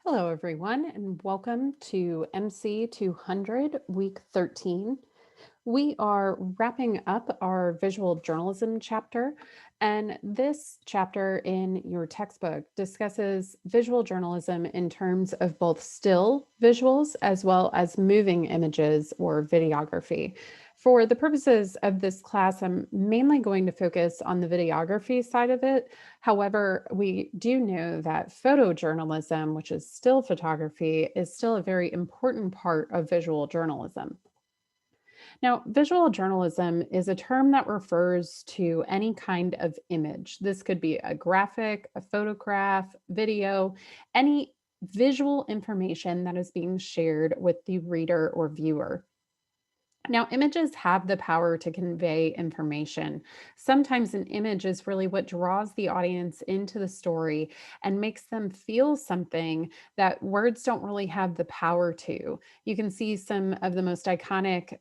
Hello, everyone, and welcome to MC 200, week 13. We are wrapping up our visual journalism chapter, and this chapter in your textbook discusses visual journalism in terms of both still visuals as well as moving images or videography. For the purposes of this class, I'm mainly going to focus on the videography side of it. However, we do know that photojournalism, which is still photography, is still a very important part of visual journalism. Now, visual journalism is a term that refers to any kind of image. This could be a graphic, a photograph, video, any visual information that is being shared with the reader or viewer. Now, images have the power to convey information. Sometimes an image is really what draws the audience into the story and makes them feel something that words don't really have the power to. You can see some of the most iconic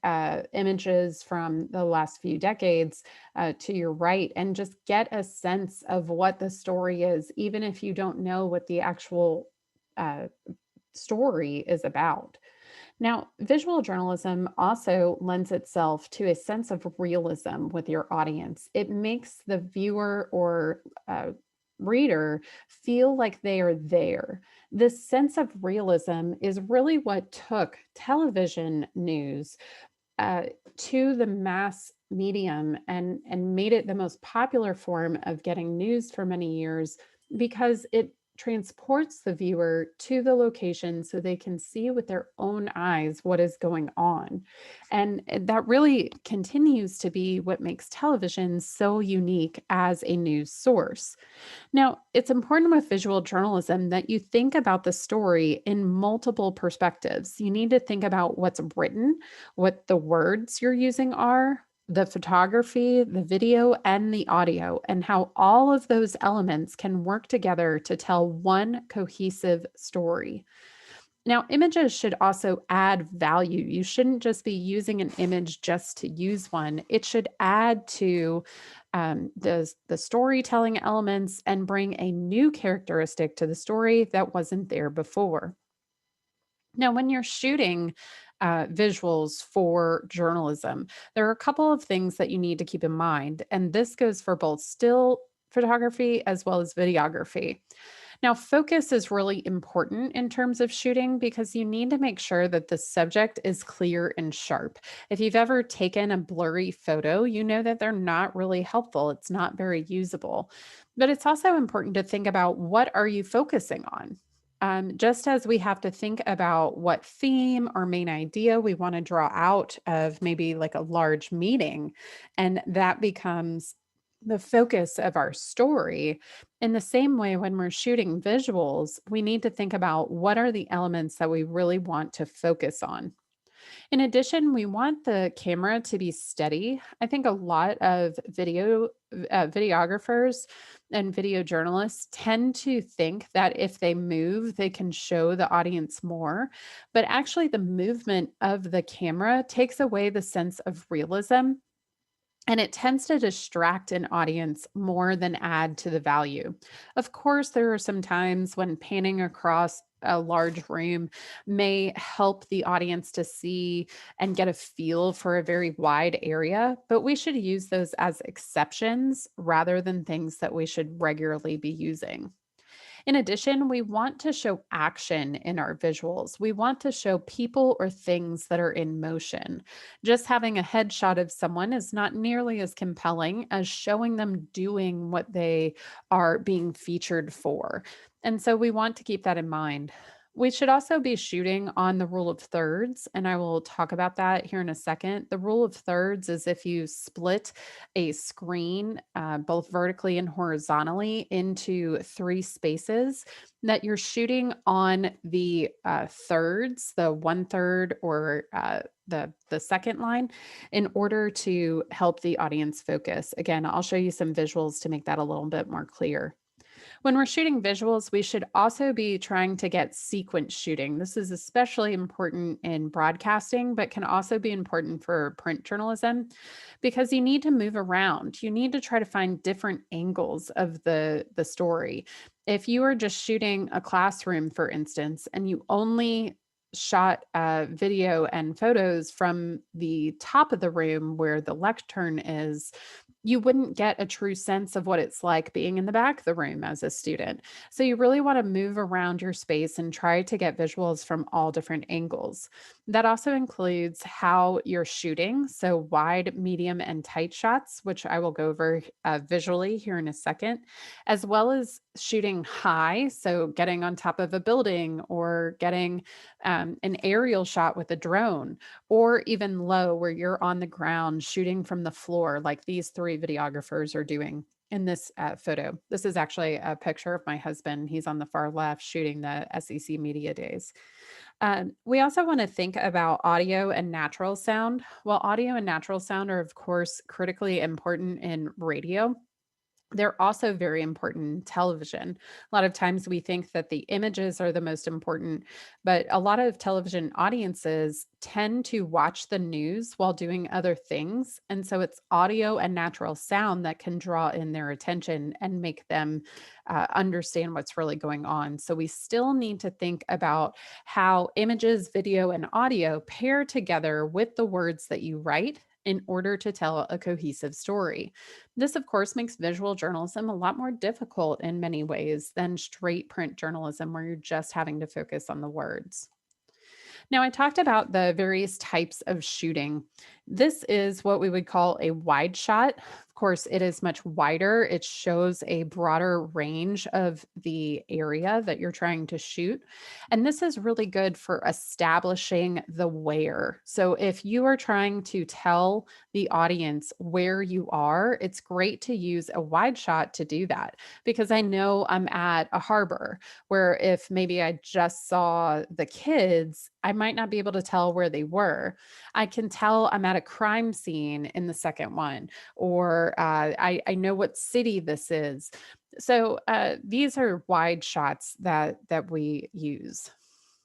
images from the last few decades to your right and just get a sense of what the story is, even if you don't know what the actual uh, story is about. Now, visual journalism also lends itself to a sense of realism with your audience. It makes the viewer or reader feel like they are there. This sense of realism is really what took television news uh, to the mass medium and made it the most popular form of getting news for many years because it transports the viewer to the location so they can see with their own eyes what is going on. And that really continues to be what makes television so unique as a news source. Now, it's important with visual journalism that you think about the story in multiple perspectives. You need to think about what's written, what the words you're using are, the photography, the video, and the audio, and how all of those elements can work together to tell one cohesive story. Now, images should also add value. You shouldn't just be using an image just to use one. It should add to the storytelling elements and bring a new characteristic to the story that wasn't there before. Now, when you're shooting visuals for journalism, there are a couple of things that you need to keep in mind, and this goes for both still photography as well as videography. Now, focus is really important in terms of shooting because you need to make sure that the subject is clear and sharp. If you've ever taken a blurry photo, you know that they're not really helpful. It's not very usable. But it's also important to think about what are you focusing on? Just as we have to think about what theme or main idea we want to draw out of maybe like a large meeting, and that becomes the focus of our story. In the same way, when we're shooting visuals, we need to think about what are the elements that we really want to focus on. In addition, we want the camera to be steady. I think a lot of videographers and video journalists tend to think that if they move, they can show the audience more. But actually, the movement of the camera takes away the sense of realism and it tends to distract an audience more than add to the value. Of course, there are some times when panning across a large room may help the audience to see and get a feel for a very wide area, but we should use those as exceptions rather than things that we should regularly be using. In addition, we want to show action in our visuals. We want to show people or things that are in motion. Just having a headshot of someone is not nearly as compelling as showing them doing what they are being featured for. And so we want to keep that in mind. We should also be shooting on the rule of thirds, and I will talk about that here in a second. The rule of thirds is if you split a screen, both vertically and horizontally, into three spaces, that you're shooting on the thirds, the one third or the second line, in order to help the audience focus. Again, I'll show you some visuals to make that a little bit more clear. When we're shooting visuals, we should also be trying to get sequence shooting. This is especially important in broadcasting, but can also be important for print journalism because you need to move around. You need to try to find different angles of the story. If you are just shooting a classroom, for instance, and you only shot video and photos from the top of the room where the lectern is, you wouldn't get a true sense of what it's like being in the back of the room as a student. So you really want to move around your space and try to get visuals from all different angles. That also includes how you're shooting. So wide, medium, and tight shots, which I will go over visually here in a second, as well as shooting high. So getting on top of a building or getting an aerial shot with a drone, or even low where you're on the ground shooting from the floor, like these three videographers are doing in this photo. This is actually a picture of my husband. He's on the far left shooting the SEC Media Days. We also want to think about audio and natural sound. While audio and natural sound are, of course, critically important in radio, they're also very important in television. A lot of times we think that the images are the most important, but a lot of television audiences tend to watch the news while doing other things. And so it's audio and natural sound that can draw in their attention and make them understand what's really going on. So we still need to think about how images, video, and audio pair together with the words that you write in order to tell a cohesive story. This, of course, makes visual journalism a lot more difficult in many ways than straight print journalism, where you're just having to focus on the words. Now, I talked about the various types of shooting. This is what we would call a wide shot. Of course, it is much wider. It shows a broader range of the area that you're trying to shoot. And this is really good for establishing the where. So, if you are trying to tell the audience where you are, it's great to use a wide shot to do that because I know I'm at a harbor where if maybe I just saw the kids, I might not be able to tell where they were. I can tell I'm at a crime scene in the second one, or I know what city this is. So these are wide shots that we use.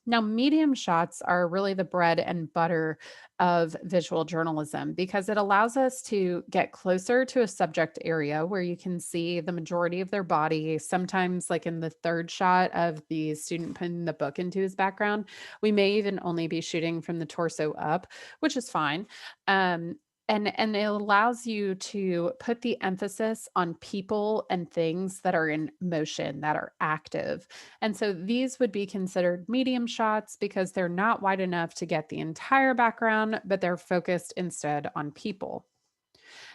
Now, medium shots are really the bread and butter of visual journalism because it allows us to get closer to a subject area where you can see the majority of their body. Sometimes, like in the third shot of the student putting the book into his background, we may even only be shooting from the torso up, which is fine. Um, and it allows you to put the emphasis on people and things that are in motion, that are active. And so these would be considered medium shots because they're not wide enough to get the entire background, but they're focused instead on people.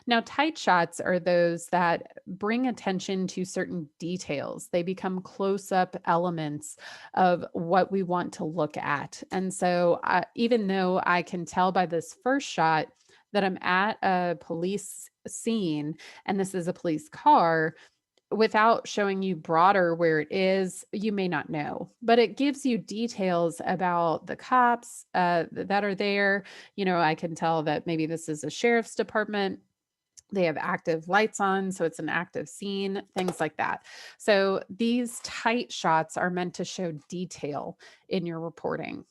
Now, tight shots are those that bring attention to certain details. They become close up elements of what we want to look at. And so, even though I can tell by this first shot that I'm at a police scene and this is a police car, without showing you broader where it is, you may not know, but it gives you details about the cops that are there. You know, I can tell that maybe this is a sheriff's department. They have active lights on, so it's an active scene, things like that. So these tight shots are meant to show detail in your reporting.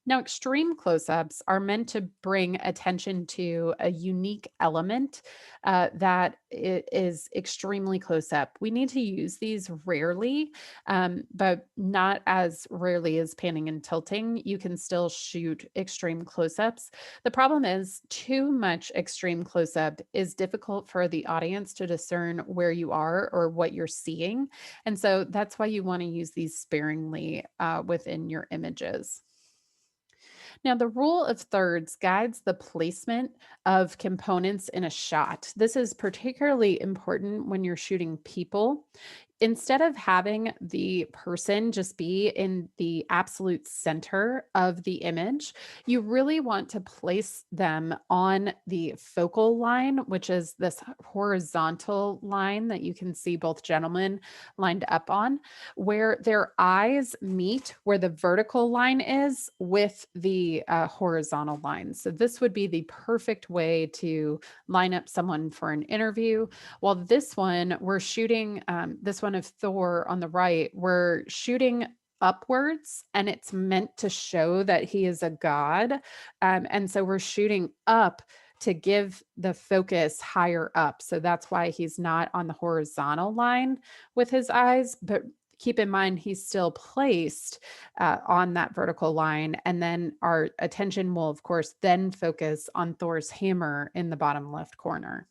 Now, extreme close ups are meant to bring attention to a unique element that is extremely close up. We need to use these rarely, but not as rarely as panning and tilting. You can still shoot extreme close ups. The problem is, too much extreme close up is difficult for the audience to discern where you are or what you're seeing. And so that's why you want to use these sparingly within your images. Now, the rule of thirds guides the placement of components in a shot. This is particularly important when you're shooting people. Instead of having the person just be in the absolute center of the image, you really want to place them on the focal line, which is this horizontal line that you can see both gentlemen lined up on, where their eyes meet where the vertical line is with the horizontal line. So, this would be the perfect way to line up someone for an interview. Well, this one, we're shooting, this one one of Thor on the right, we're shooting upwards and it's meant to show that he is a god. And so we're shooting up to give the focus higher up. So that's why he's not on the horizontal line with his eyes, but keep in mind he's still placed on that vertical line. And then our attention will, of course, then focus on Thor's hammer in the bottom left corner.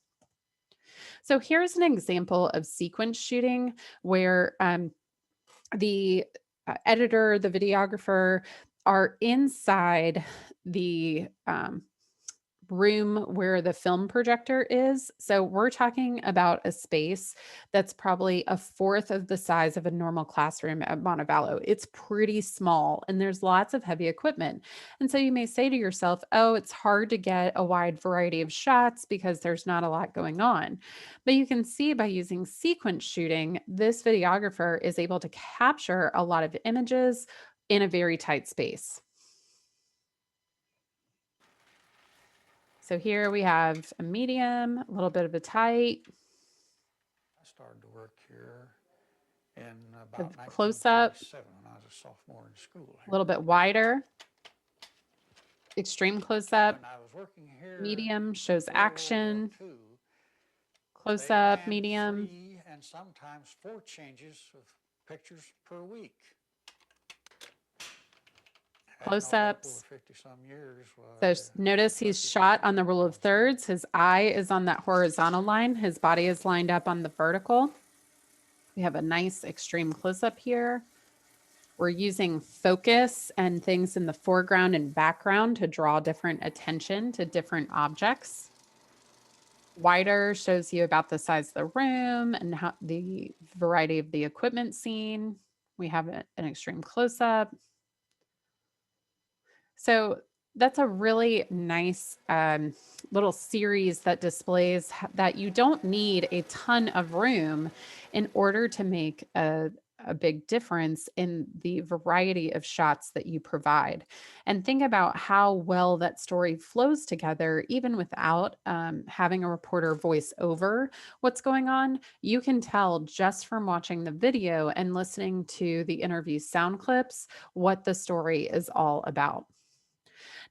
So here's an example of sequence shooting where the editor, the videographer are inside the room where the film projector is. So we're talking about a space that's probably a fourth of the size of a normal classroom at Montevallo. It's pretty small and there's lots of heavy equipment. And so you may say to yourself, oh, it's hard to get a wide variety of shots because there's not a lot going on. But you can see by using sequence shooting, this videographer is able to capture a lot of images in a very tight space. So here we have a medium, a little bit of a tight. I started to work here in about Close up, 1947 when I was a sophomore in school. a little bit wider, extreme close up, When I was working here, medium shows World War action, II, close they up, ran medium. 3 and sometimes 4 changes of pictures per week. Close-ups. 50-some years. So notice he's shot on the rule of thirds. His eye is on that horizontal line. His body is lined up on the vertical. We have a nice extreme close-up here. We're using focus and things in the foreground and background to draw different attention to different objects. Wider shows you about the size of the room and how the variety of the equipment seen. We have an extreme close-up. So that's a really nice little series that displays that you don't need a ton of room in order to make a big difference in the variety of shots that you provide. And think about how well that story flows together, even without having a reporter voice over what's going on. You can tell just from watching the video and listening to the interview sound clips what the story is all about.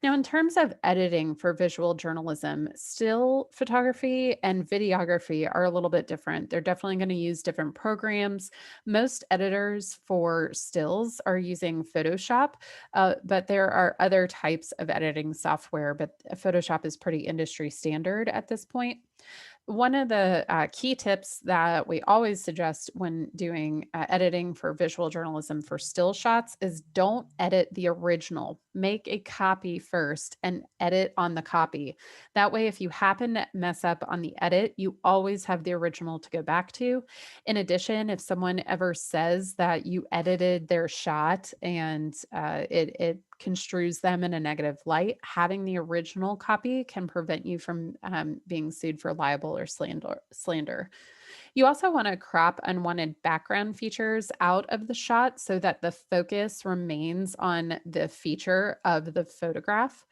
Now, in terms of editing for visual journalism, still photography and videography are a little bit different. They're definitely going to use different programs. Most editors for stills are using Photoshop, but there are other types of editing software, but Photoshop is pretty industry standard at this point. One of the key tips that we always suggest when doing editing for visual journalism for still shots is don't edit the original. Make a copy first and edit on the copy. That way, if you happen to mess up on the edit, you always have the original to go back to. In addition, if someone ever says that you edited their shot and it construes them in a negative light, having the original copy can prevent you from being sued for libel or slander. You also want to crop unwanted background features out of the shot so that the focus remains on the feature of the photograph.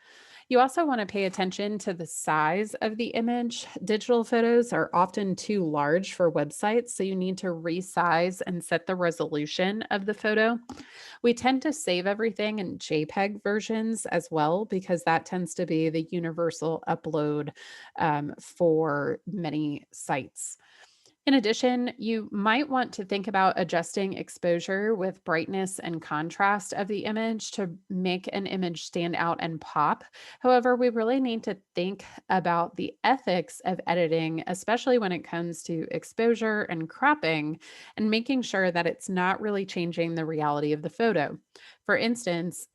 You also want to pay attention to the size of the image. Digital photos are often too large for websites, so you need to resize and set the resolution of the photo. We tend to save everything in JPEG versions as well, because that tends to be the universal upload for many sites. In addition, you might want to think about adjusting exposure with brightness and contrast of the image to make an image stand out and pop. However, we really need to think about the ethics of editing, especially when it comes to exposure and cropping, and making sure that it's not really changing the reality of the photo. For instance,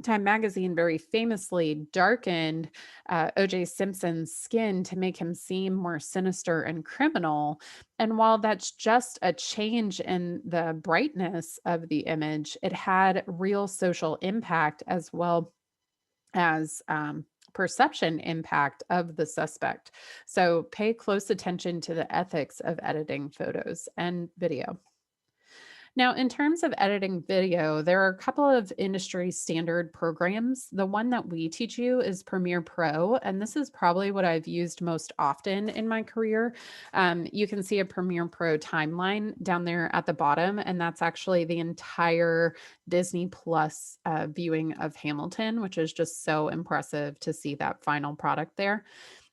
Time Magazine very famously darkened O.J. Simpson's skin to make him seem more sinister and criminal. And while that's just a change in the brightness of the image, it had real social impact as well as perception impact of the suspect. So pay close attention to the ethics of editing photos and video. Now, in terms of editing video, there are a couple of industry standard programs. The one that we teach you is Premiere Pro, and this is probably what I've used most often in my career. You can see a Premiere Pro timeline down there at the bottom, and that's actually the entire Disney Plus viewing of Hamilton, which is just so impressive to see that final product there.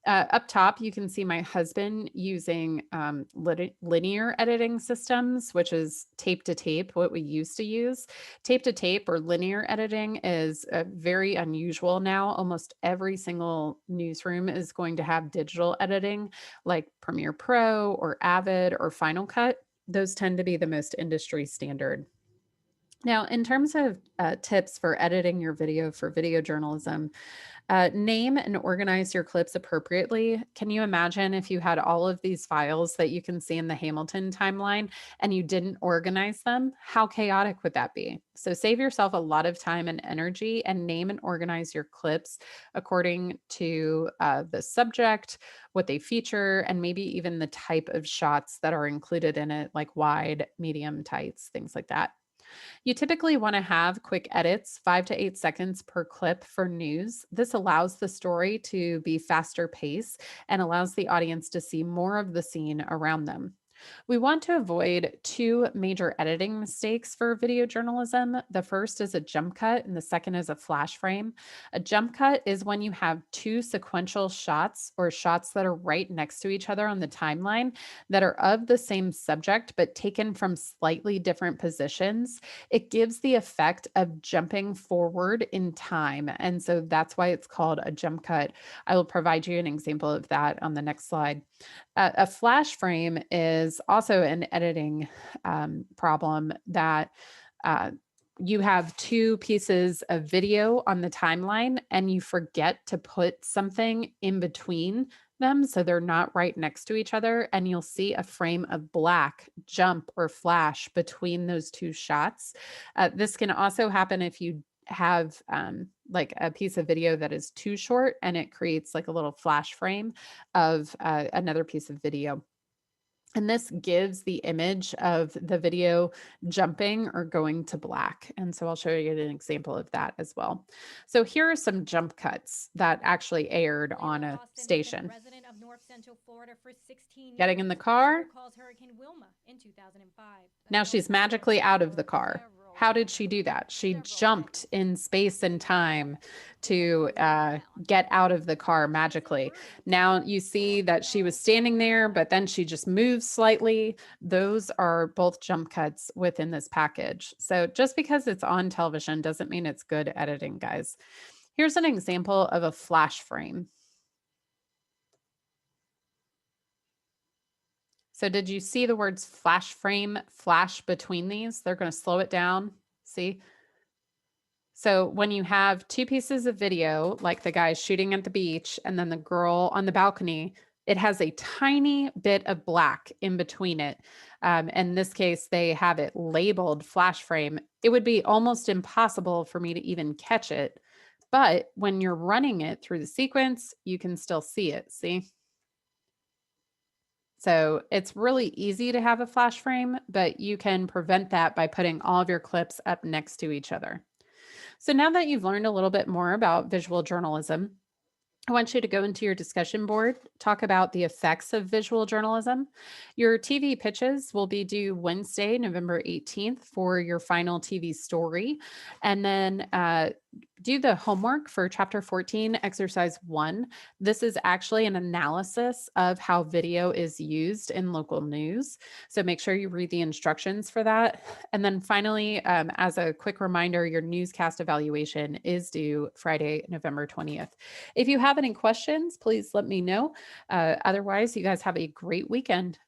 Up top, you can see my husband using linear editing systems, which is tape to tape, what we used to use. Tape to tape or linear editing is very unusual now. Almost every single newsroom is going to have digital editing like Premiere Pro or Avid or Final Cut. Those tend to be the most industry standard. Now, in terms of tips for editing your video for video journalism, name and organize your clips appropriately. Can you imagine if you had all of these files that you can see in the Hamilton timeline and you didn't organize them? How chaotic would that be? So save yourself a lot of time and energy and name and organize your clips according to the subject, what they feature, and maybe even the type of shots that are included in it, like wide, medium, tights, things like that. You typically want to have quick edits, 5 to 8 seconds per clip for news. This allows the story to be faster pace and allows the audience to see more of the scene around them. We want to avoid two major editing mistakes for video journalism. The first is a jump cut, and the second is a flash frame. A jump cut is when you have two sequential shots or shots that are right next to each other on the timeline that are of the same subject but taken from slightly different positions. It gives the effect of jumping forward in time. And so that's why it's called a jump cut. I will provide you an example of that on the next slide. A flash frame is also an editing problem that uh, you have two pieces of video on the timeline and you forget to put something in between them so they're not right next to each other, and you'll see a frame of black jump or flash between those two shots. This can also happen if you have like a piece of video that is too short and it creates like a little flash frame of another piece of video. And this gives the image of the video jumping or going to black. And so I'll show you an example of that as well. So here are some jump cuts that actually aired on a station. Resident of North Central Florida for 16 Getting years, in the car. she recalls Hurricane Wilma in 2005. Now she's magically out of the car. How did she do that? She jumped in space and time to get out of the car magically. Now you see that she was standing there, but then she just moves slightly. Those are both jump cuts within this package. So just because it's on television doesn't mean it's good editing, guys. Here's an example of a flash frame. So did you see the words flash frame flash between these? They're going to slow it down. See? So when you have two pieces of video, like the guy shooting at the beach and then the girl on the balcony, it has a tiny bit of black in between it. In this case, they have it labeled flash frame. It would be almost impossible for me to even catch it. But when you're running it through the sequence, you can still see it. See? So it's really easy to have a flash frame, but you can prevent that by putting all of your clips up next to each other. So now that you've learned a little bit more about visual journalism, I want you to go into your discussion board, talk about the effects of visual journalism. Your TV pitches will be due Wednesday, November 18th for your final TV story. And then do the homework for chapter 14, exercise 1. This is actually an analysis of how video is used in local news. So make sure you read the instructions for that. And then finally, as a quick reminder, your newscast evaluation is due Friday, November 20th. If you have any questions, please let me know. Otherwise, you guys have a great weekend.